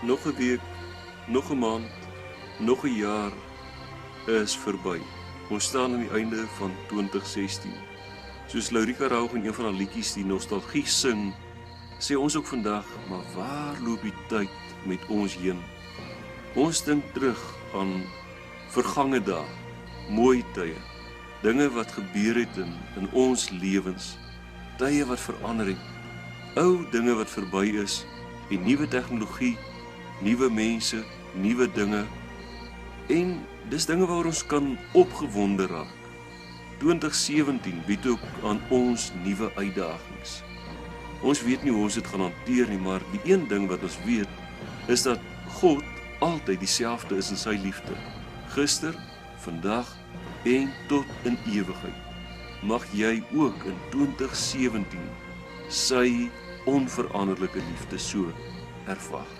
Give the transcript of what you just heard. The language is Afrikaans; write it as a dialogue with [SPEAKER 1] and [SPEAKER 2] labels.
[SPEAKER 1] Nog 'n week, nog 'n maand, nog 'n jaar is verby. Ons staan aan die einde van 2016. Soos Laurika Raug in een van haar liedjies die nostalgie sing, sê ons ook vandag, maar waar loop die tyd met ons heen? Ons dink terug aan vergange dae, mooi tye, dinge wat gebeur het in ons lewens, tye wat verander het, ou dinge wat verby is, en nuwe tegnologie, nuwe mense, nuwe dinge, en dis dinge waaroor ons kan opgewonde raak. 2017 bied ook aan ons nuwe uitdagings. Ons weet nie hoe ons dit gaan hanteer nie, maar die een ding wat ons weet, is dat God altyd dieselfde is in sy liefde. Gister, vandag en tot in ewigheid. Mag jy ook in 2017 sy onveranderlike liefde so ervaar.